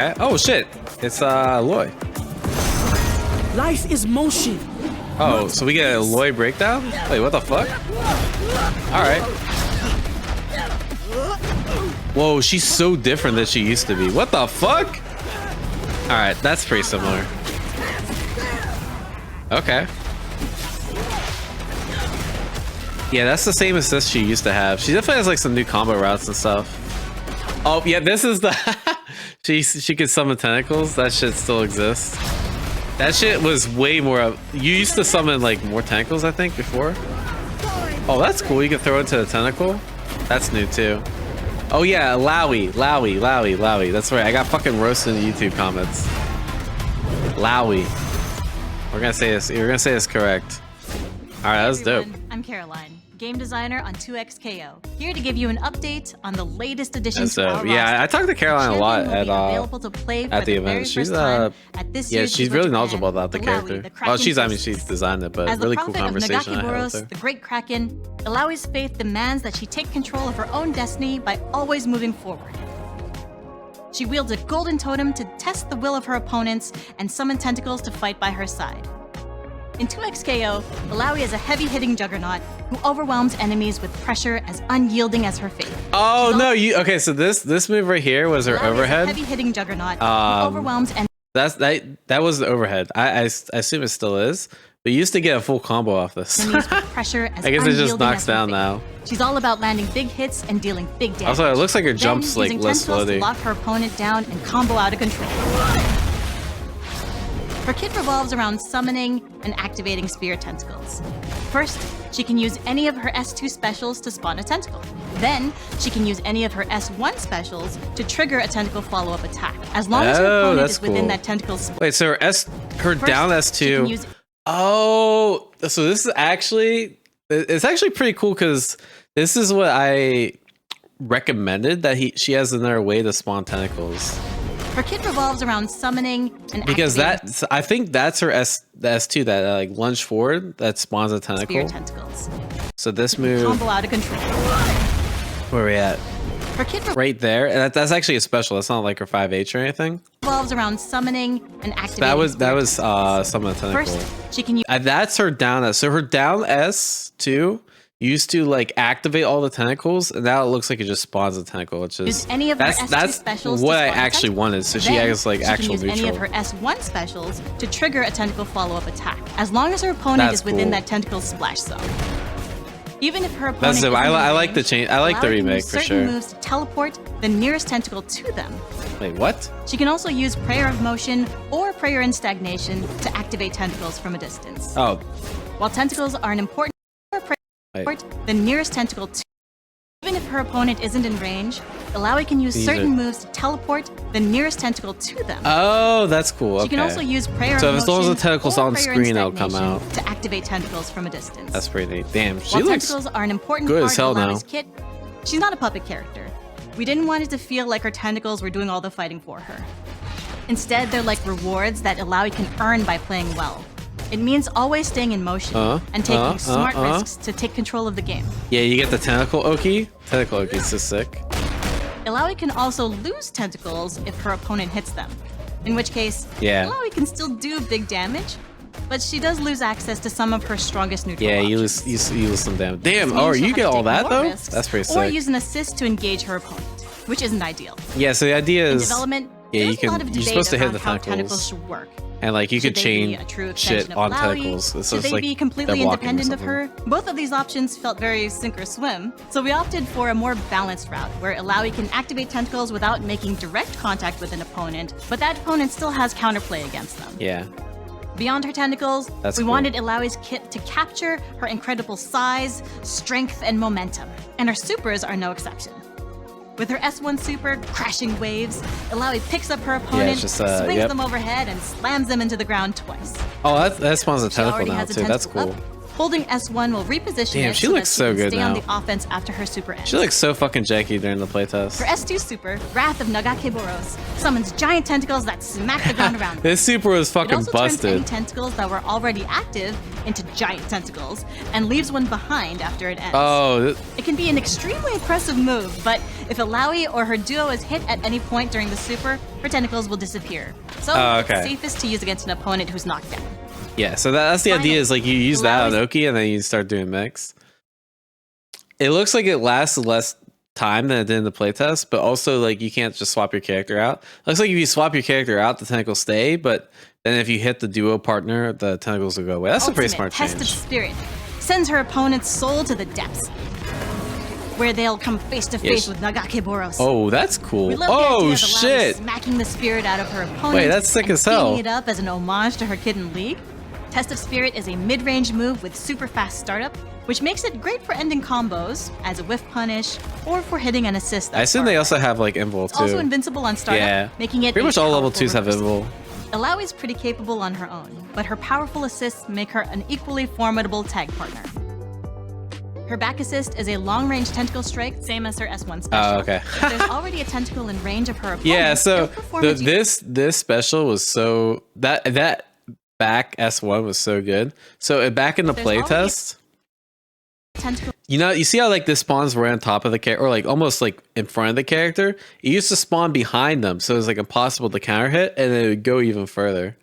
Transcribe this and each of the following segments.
Oh shit, it's Illaoi. Life is motion. Oh, so we get a Illaoi breakdown? Wait, what the fuck? Alright. Whoa, she's so different than she used to be. What the fuck? Alright, that's pretty similar. Okay. Yeah, that's the same assist she used to have. She definitely has like some new combo routes and stuff. Oh yeah, this is the she could summon tentacles. That shit still exists. That shit was way more. You used to summon like more tentacles, I think, before. Oh, that's cool. You can throw it to a tentacle. That's new too. Oh yeah, Illaoi. That's right. I got fucking roasted in the YouTube comments. Illaoi. We're gonna say this. You're gonna say this correct. All right, that's dope. I'm Caroline, game designer on 2XKO, here to give you an update on the latest additions to our yeah, I talked to Caroline a lot at the event. She's she's really knowledgeable about the character. Well, she's designed it, but really cool conversation I had with her. The Great Kraken, Illaoi's faith demands that she take control of her own destiny by always moving forward. She wields a golden totem to test the will of her opponents and summon tentacles to fight by her side. In 2XKO, Illaoi is a heavy-hitting juggernaut who overwhelms enemies with pressure as unyielding as her faith. Oh no, okay, so this move right here was her overhead. Heavy-hitting juggernaut who overwhelms enemies. That was the overhead. I assume it still is, but you used to get a full combo off this. With pressure as I guess it just knocks down now. She's all about landing big hits and dealing big damage. Also, it looks like her jumps like less slowly. To lock her opponent down and combo out of control. Her kit revolves around summoning and activating spear tentacles. First, she can use any of her S2 specials to spawn a tentacle. Then, she can use any of her S1 specials to trigger a tentacle follow-up attack, as long as her opponent is within that tentacle's spot. Wait, so her down S2... Oh, so this is actually... It's actually pretty cool because this is what I recommended, that she has another way to spawn tentacles. Her kit revolves around summoning and because I think that's her the S2 that like lunge forward that spawns a tentacle. Spear tentacles. So this move combo out of control. Where are we at? Her kit right there. That's actually a special. That's not like her 5H or anything. Revolves around summoning and activating. That was summon a tentacle. First, she can use that's her down S. So her down S2 used to like activate all the tentacles, and now it looks like it just spawns a tentacle, which is that's what I actually wanted. So she has like actual neutral. Any of her S1 specials to trigger a tentacle follow-up attack, as long as her opponent is within that tentacle splash zone. Even if her opponent I like the change. I like the remake for sure. Moves to teleport the nearest tentacle to them. Wait, what? She can also use Prayer of Motion or Prayer in Stagnation to activate tentacles from a distance. Oh. While tentacles are an important the nearest tentacle to. Even if her opponent isn't in range, Illaoi can use certain moves to teleport the nearest tentacle to them. Oh, that's cool. Okay. She can also use Prayer of Motion. So as long as the tentacle's on screen, it'll come out to activate tentacles from a distance. That's pretty neat. Damn, she While looks tentacles are an important good part as hell of now. Illaoi's kit, she's not a puppet character. We didn't want it to feel like her tentacles were doing all the fighting for her. Instead, they're like rewards that Illaoi can earn by playing well. It means always staying in motion and taking smart risks to take control of the game. Yeah, you get the tentacle Oki. Tentacle Oki's so sick. Illaoi can also lose tentacles if her opponent hits them. In which case, Illaoi can still do big damage, but she does lose access to some of her strongest neutral options. you lose some damage. Damn, you get all that though? That's pretty sick. Or use an assist to engage her opponent, which isn't ideal. Yeah, so the idea is... In development, you're supposed to hit the tentacles should work. And like you could chain shit on tentacles. Should they be completely independent of her? Both of these options felt very sink or swim, so we opted for a more balanced route where Illaoi can activate tentacles without making direct contact with an opponent, but that opponent still has counterplay against them. Yeah. Beyond her tentacles, we wanted Illaoi's kit to capture her incredible size, strength, and momentum, and her supers are no exception. With her S1 super, Crashing Waves, Illaoi picks up her opponent, swings them overhead, and slams them into the ground twice. Oh, that spawns a tentacle now too. That's cool. Holding S1 will reposition Damn, she looks so good stay now. On the offense after her super ends. She looks so fucking janky during the playtest. Her S2 super, Wrath of Nagake Boros, summons giant tentacles that smack the ground around them. This super was fucking busted. It also turns any tentacles that were already active into giant tentacles and leaves one behind after it ends. Oh. It can be an extremely impressive move, but If Illaoi or her duo is hit at any point during the super, her tentacles will disappear. So okay. it's safest to use against an opponent who's knocked down. Yeah, so that's the idea, is like you use that on Oki and then you start doing mix. It looks like it lasts less time than it did in the playtest, but also like you can't just swap your character out. Looks like if you swap your character out, the tentacles stay, but then if you hit the duo partner, the tentacles will go away. That's a pretty smart change. Test of Spirit sends her opponent's soul to the depths, where they'll come face to face with Nagake Boros. Oh, that's cool. We love the idea Oh of Illaoi shit! smacking the spirit out of her opponent. Wait, that's sick as hell. It up as an homage to her kid in League. Test of Spirit is a mid-range move with super fast startup, which makes it great for ending combos as a whiff punish or for hitting an assist. I assume they also have like invul It's too. also invincible on startup, making it pretty much all level 2s have reversal. invul. Illaoi is pretty capable on her own, but her powerful assists make her an equally formidable tag partner. Her back assist is a long-range tentacle strike, same as her S1 special. Oh, okay. If there's already a tentacle in range of her opponent, Yeah, so it'll perform as this special was so that back S1 was so good. So back in the playtest, tentacle. you know, you see how like this spawns right on top of the character, or like almost like in front of the character. It used to spawn behind them, so it was like impossible to counter hit, and it would go even further.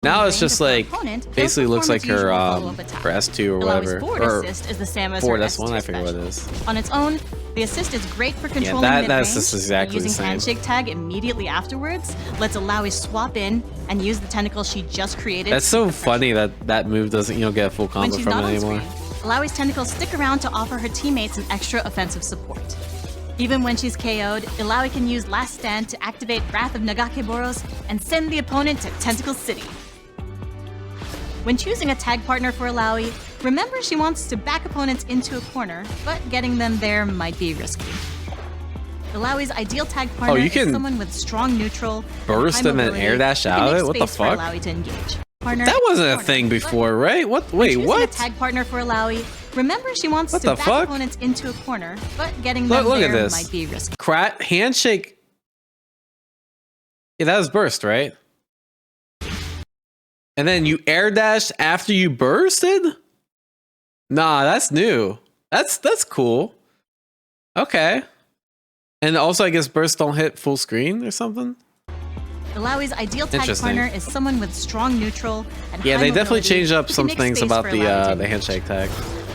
Now it's just like basically looks like her S2 or whatever, or assist is the same as forward her S1. S2 I forget what it is. On its own, the assist is great for controlling that mid-range. assist is exactly using the same. handshake tag immediately afterwards lets Illaoi swap in and use the tentacle she just created. That's so funny that that move doesn't get a full when combo she's from not it on anymore. screen, Illaoi's tentacles stick around to offer her teammates an extra offensive support. Even when she's KO'd, Illaoi can use Last Stand to activate Wrath of Nagake Boros and send the opponent to Tentacle City. When choosing a tag partner for Illaoi, remember she wants to back opponents into a corner, but getting them there might be risky. Illaoi's ideal tag partner you is can someone with strong neutral, burst and then air dash out of it? What the fuck? To engage. That wasn't a thing before, right? What? Wait, when what? choosing a tag partner for Illaoi, remember she wants What to the back fuck? opponents into a corner, but getting them Look there at this. might be risky. Handshake. Yeah, that was burst, right? And then you air dashed after you bursted? Nah, that's new. That's cool. Okay. And also, I guess bursts don't hit full screen or something? Illaoi's ideal tag Interesting. partner is someone with strong neutral and Yeah, high they definitely mobility changed up who can some make things space about for Illaoi to the engage. handshake tag.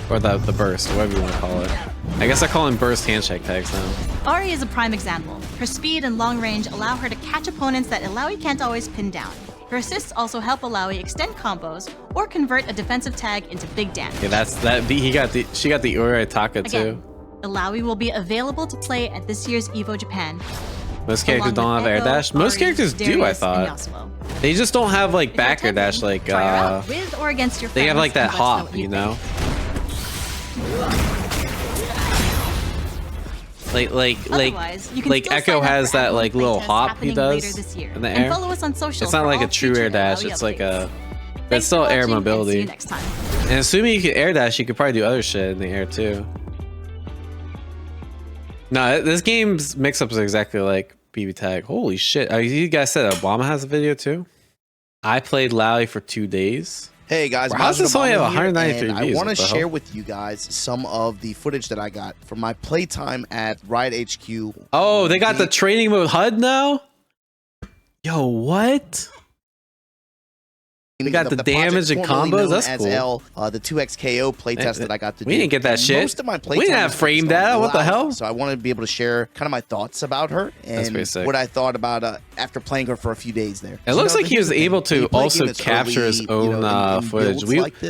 Or the burst, whatever you want to call it. I guess I call them burst handshake tags now. Ari is a prime example. Her speed and long range allow her to catch opponents that Illaoi can't always pin down. Her assists also help Illaoi extend combos or convert a defensive tag into big damage. Yeah, she got the Uri Taka too. Again, Illaoi will be available to play at this year's EVO Japan. Most characters don't have air dash. Most characters do, I thought. They just don't have like back air dash like Try her out with or against your they have like that friends and let us know hop, what you think. know? Otherwise, you can like still Echo sign up has for that Echo like little playtests hop he happening later does this year. in the And air. follow us on social It's not for like all a true future air dash. Illaoi It's like updates. a Thanks that's still for air watching, and see mobility. you next time. And assuming you can air dash, you could probably do other shit in the air too. No, this game's mix-up is exactly like BB Tag. Holy shit. You guys said Obama has a video too? I played Illaoi for 2 days. Hey guys, How does this only have 193 and views? I want What to the share hell? with you guys some of the footage that I got from my playtime at Riot HQ. Oh, they got the training mode HUD now? Yo, what? They got the damage and combos? That's cool. The 2x KO playtest that I got to do. We didn't get that And shit. Most of my We playtime didn't have was frame focused on data. What the Illaoi. hell? So I wanted to be able to share kind of my thoughts about her That's pretty and sick. what I thought about after playing her for a few days there. It looks like he was able to also capture his own footage.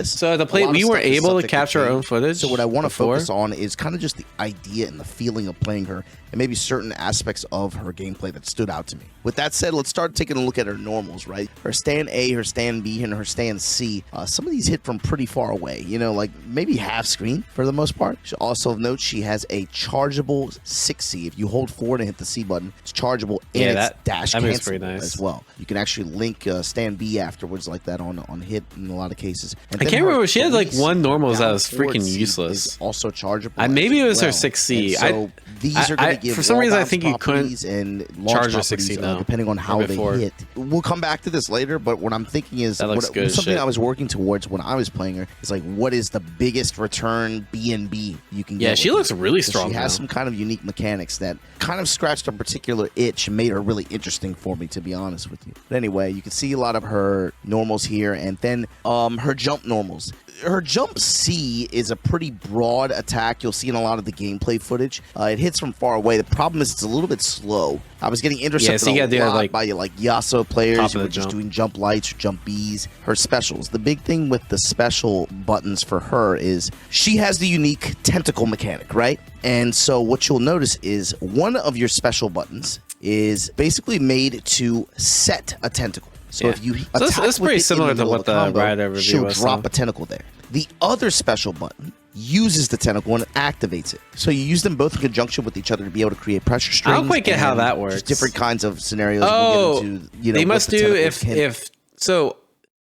So the play, we were able to capture our own footage. So what I want to before. focus on is kind of just the idea and the feeling of playing her, and maybe certain aspects of her gameplay that stood out to me. With that said, let's start taking a look at her normals, right? Her stand A, her stand B, and her stand C. Some of these hit from pretty far away, you know, like maybe half screen for the most part. She also note she has a chargeable 6C. If you hold forward and hit the C button, it's chargeable and it's dash That move's cancelable pretty nice. as well. You can actually link stand B afterwards like that on hit in a lot of cases. And I then can't her remember. She had like police one normals that down was forward freaking C useless. is also chargeable. Maybe it was her as well. 6C. And so these are going to give for some wall reason I bounce think you couldn't properties and launch charge her properties, 6C now, depending on how they before. hit. We'll come back to this later, but what I'm thinking is That looks good as something shit. I was working towards when I was playing her is like, what is the biggest return B&B you can get? Yeah, with she her? looks really So strong She has now. some kind of unique mechanics that kind of scratched a particular itch and made her really interesting for me, to be honest with you. But anyway, you can see a lot of her normals here, and then her jump normals. Her jump C is a pretty broad attack. You'll see in a lot of the gameplay footage. It hits from far away. The problem is it's a little bit slow. I was getting intercepted so you gotta do a it, lot like, by like Yasuo players top who of were the just jump. doing jump lights or jump Bs. Her specials. The big thing with the special buttons for her is she has the unique tentacle mechanic, right? And so what you'll notice is one of your special buttons is basically made to set a tentacle. So Yeah. if you So attack that's with pretty it in similar to middle what of a the combo, Riot overview she'll was, drop though. a tentacle there. The other special button uses the tentacle and activates it. So you use them both in conjunction with each other to be able to create pressure strings. I don't quite get how and that just works. Different kinds of scenarios. Oh, we'll get into, you know, they what must the do tentacles can- if so.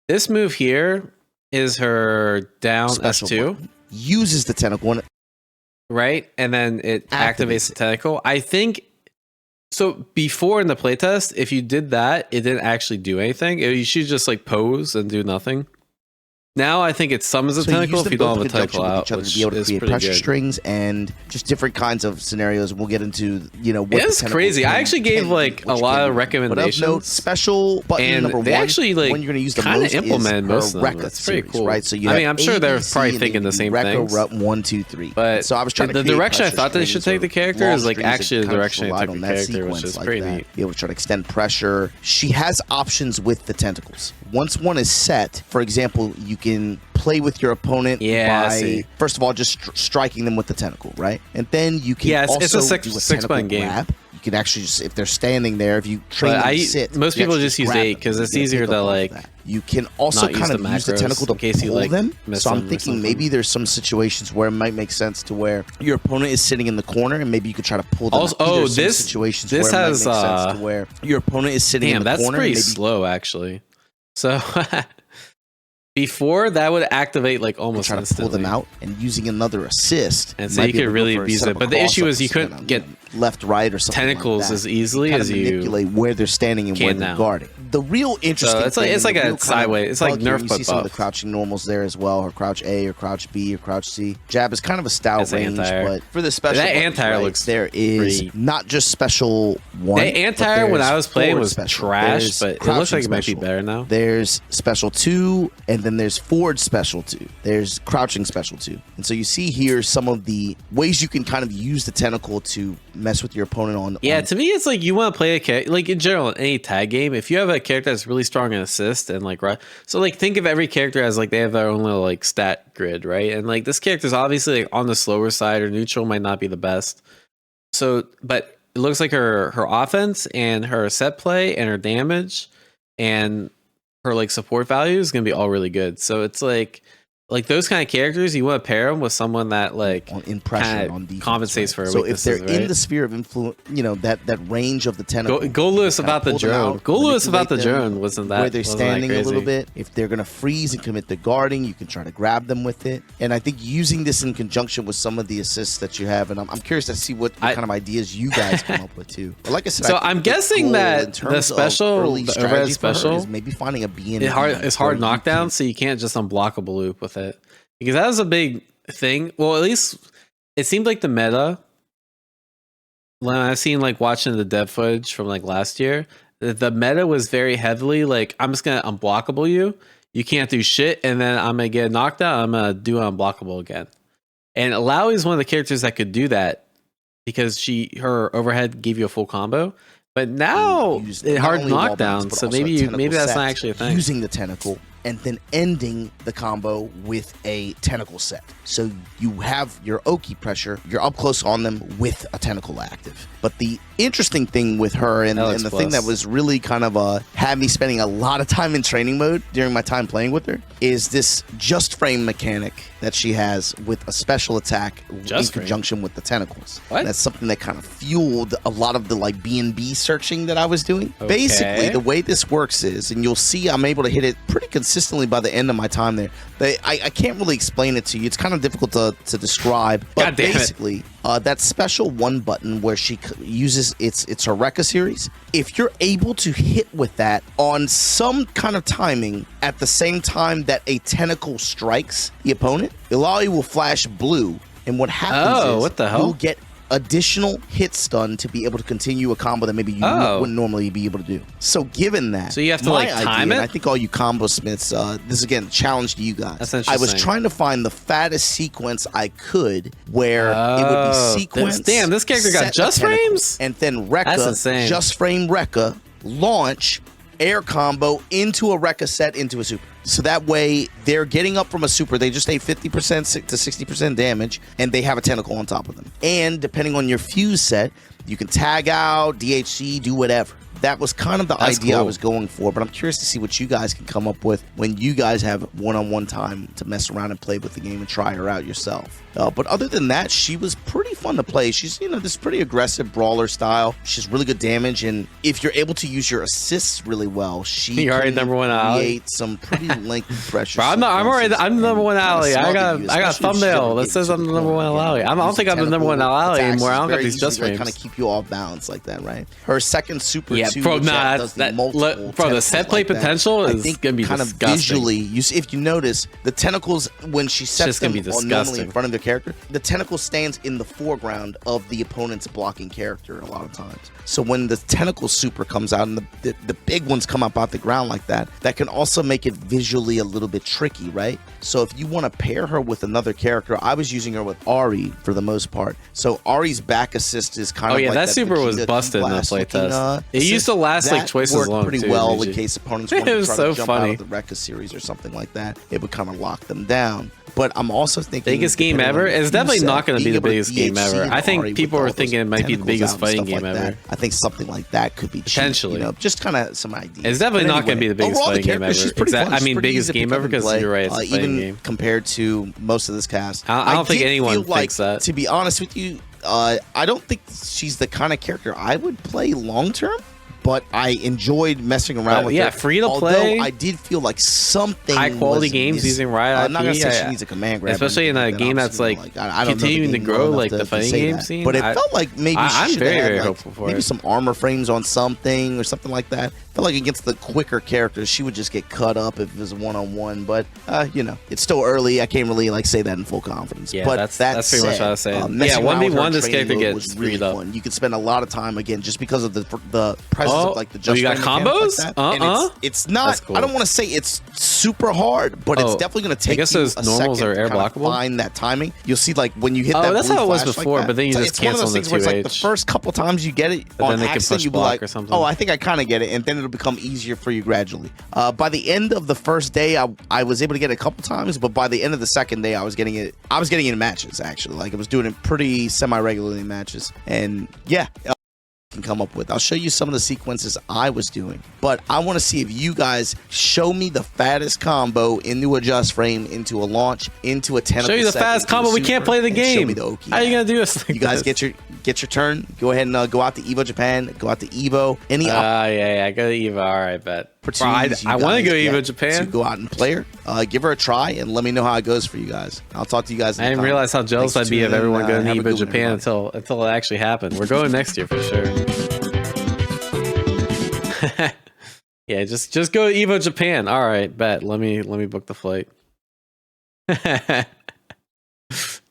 This move here is her down special S2, button uses the tentacle and right? And then it Activates activates the it. tentacle. I think so. Before in the playtest, if you did that, it didn't actually do anything. You should just like pose and do nothing. Now I think it summons a So you tentacle use if them you don't both have a in conjunction tentacle with out, each other which to be able to is create pretty pressure good. strings and just different kinds of scenarios. We'll get into, you know, what the It's tentacles crazy. I can- actually gave can do, like a which lot can of do. But of recommendations. note, special button And number they one, actually, like, when you're going to use the kinda most implemented is most her of them. Rekka That's pretty series, cool. right? So you I have mean, I'm sure they're A, B, C, probably and thinking then the same Rekka, things. Rep 1, 2, 3. But so I was trying to the create direction I pressure thought they should strings take the or character long is like strings that actually the kind of direction they relied took on the that character, which sequence is like pretty that. neat. Be able to try to extend pressure. She has options with the tentacles. Once one is set, for example, you can play with your opponent Yeah, I by see. first of all just striking them with the tentacle, right? And then you can Yeah, it's also a six do a button tentacle game. grab. You can actually just, if they're standing there, if you train But them to sit, most you people actually just use grab 8 them. 'cause it's You get a easier pickup to, off like, that. You can also not use kind the of use the macros tentacle to in case you, pull like, them. miss So I'm them or thinking something. maybe there's some situations where it might make sense to where your opponent is sitting in the corner and maybe you could try to pull them. Also- out. Either oh, some this- situations this where it has, might make sense uh, to where your opponent is sitting in Damn, the that's corner. pretty and maybe slow actually. So before that would activate like almost try to pull them instantly. out and using another assist. And so might you be could able to go really for a abuse set it. of But the issue is you cross-ups, couldn't get left, right, or something tentacles like that. as easily kind as of you manipulate where they're standing and where can they're now. guarding. The real interesting it's like- thing, it's like the a real kind of sideways- it's like bug here, Nerf you but see some of the buff. crouching normals there as well, or crouch A, or crouch B, or crouch C. Jab is kind of a stout It's range, anti-air. but for the special That buttons, anti-air right, looks there is pretty- not just special one. the anti-air but when I there's was playing forward was special. trash, There's but it looks crouching like it might be special. better now. There's special 2, and then there's forward special 2. There's crouching special 2. And so you see here some of the ways you can kind of use the tentacle to mess with your opponent on. Yeah, on to me, it's like you want to play a character, like in general, in any tag game, if you have a character that's really strong in assist and like, right. So, like, think of every character as like they have their own little like stat grid, right? And like this character's obviously like on the slower side or neutral might not be the best. So, but it looks like her offense and her set play and her damage and her like support value is going to be all really good. So it's like those kind of characters, you want to pair them with someone that like in pressure kinda on defense, compensates right? for So if they're weaknesses, in right? the sphere of influence, you know, that range of the tentacle. Go Lewis kinda about the pull them drone. out, Go Lewis about the manipulate them, drone. Wasn't that where they're wasn't that standing a little crazy? bit? If they're gonna freeze and commit the guarding, you can try to grab them with it. And I think using this in conjunction with some of the assists that you have, and I'm curious to see what kind of ideas you guys come up with too. But like I said, So I think I'm the guessing goal that in the terms of special, early the strategy overhead for her special, is maybe finding a B and it's hard knockdown, so you can't just unblockable loop with it. Because that was a big thing. Well, at least it seemed like the meta when I've seen like watching the dev footage from like last year, the meta was very heavily like, I'm just gonna unblockable you. You can't do shit, and then I'm gonna get knocked out. I'm gonna do unblockable again. And Illaoi is one of the characters that could do that because her overhead gave you a full combo. But now it hard knockdown, so maybe that's not actually a thing. Using the tentacle and then ending the combo with a tentacle set. So you have your Oki pressure, you're up close on them with a tentacle active. But the interesting thing with her and the thing that was really kind of had me spending a lot of time in training mode during my time playing with her is this just frame mechanic that she has with a special attack in conjunction with the tentacles. What? That's something that kind of fueled a lot of the like B&B searching that I was doing. Basically, the way this works is, and you'll see I'm able to hit it pretty consistently by the end of my time there. I can't really explain it to you. It's kind of difficult to describe. But basically, that special one button where she uses it's her Rekka series. If you're able to hit with that on some kind of timing at the same time that a tentacle strikes the opponent, Illaoi will flash blue, and what happens is what the hell? You'll get additional hit stun to be able to continue a combo that maybe you wouldn't normally be able to do. So given that, so you have to like time it. I think all you combo smiths, this is again a challenge to you guys. That's interesting. I was trying to find the fattest sequence I could where it would be sequence. Damn, this character got just frames, and then Rekka, just frame Rekka, launch, air combo into a Rekka set into a super. So that way they're getting up from a super. They just take 50% to 60% damage, and they have a tentacle on top of them. And depending on your fuse set, you can tag out, DHC, do whatever. That was kind of the idea I was going for, but I'm curious to see what you guys can come up with when you guys have one-on-one time to mess around and play with the game and try her out yourself. But other than that, she was pretty fun to play. She's, this pretty aggressive brawler style. She's really good damage, and if you're able to use your assists really well, she can create some pretty lengthy pressure. Bro, I'm the number one Illaoi. I got a thumbnail that says I'm the number one Illaoi. I don't think I'm the number one Illaoi anymore. I don't got these just frames. Kind of keep you all balanced like that, right? Her second super. Yeah, bro, the set play potential is gonna be kind of visually. If you notice, the tentacles when she sets them normally in front of the character, the tentacle stands in the foreground of the opponent's blocking character a lot of times. So when the tentacle super comes out and the big ones come up out the ground like that, that can also make it visually a little bit tricky, right? So if you want to pair her with another character, I was using her with Ahri for the most part. So Ahri's back assist is kind of like that super was busted in the playtest. It used to last like twice as long pretty too, well in case opponents wanted to try to jump funny. out of the Rekka series or something like that. It would kind of lock them down. But I'm also thinking biggest game ever. It's definitely not going to be the biggest game ever. I think people are thinking it might be the biggest fighting game ever. I think something like that could be potentially. Just kind of some ideas. It's definitely not going to be the biggest fighting game ever. I mean, biggest game ever because you're right. It's a fighting game compared to most of this cast. I don't think anyone thinks that. To be honest with you, I don't think she's the kind of character I would play long term. But I enjoyed messing around with her. Free to play. Although I did feel like something high quality games using Riot IP. I'm not gonna say she needs a command grab, especially in a game that's like continuing to grow, like the fighting game scene. But it felt like maybe I'm very hopeful for maybe some armor frames on something or something like that. I felt like against the quicker characters, she would just get cut up if it was a one-on-one. But it's still early. I can't really like say that in full confidence. Yeah, but that's pretty much what I was saying. 1v1, this character gets freed up. You could spend a lot of time again just because of the presence of like the just you got combos. Like it's not. Cool. I don't want to say it's super hard, but it's definitely going to take you a normals second are air to blockable. Find that timing. You'll see like when you hit that. That's blue how it was flash before, like but then you just cancel the 2H. Like the first couple times you get it on accident, you'll be like, or something. oh, I think I kind of get it, and then it'll become easier for you gradually. By the end of the first day, I was able to get it a couple times, but by the end of the second day, I was getting it in matches actually. Like I was doing it pretty semi-regularly in matches, and yeah. Can come up with. I'll show you some of the sequences I was doing, but I want to see if you guys show me the fattest combo into a just frame, into a launch, into a tentacle. Show you the fattest combo. We can't play the game. Show me the Oki. How are you gonna do this? You guys get your turn. Go ahead and go out to Evo Japan. Go out to Evo. Any yeah, go to Evo. All right, bet. Bro, I want to go Evo Japan. To go out and play her. Give her a try and let me know how it goes for you guys. I'll talk to you guys. I didn't realize how jealous I'd be of everyone going to Evo Japan until it actually happened. We're going next year for sure. Yeah, just go to Evo Japan. All right, bet. Let me book the flight.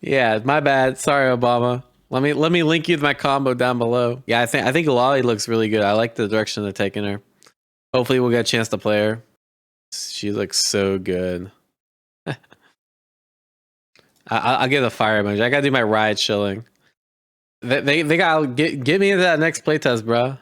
Yeah, my bad. Sorry, Obama. Let me link you to my combo down below. Yeah, I think Illaoi looks really good. I like the direction they're taking her. Hopefully we'll get a chance to play her. She looks so good. I'll get a fire emoji. I gotta do my riot chilling. They gotta get me into that next playtest, bro.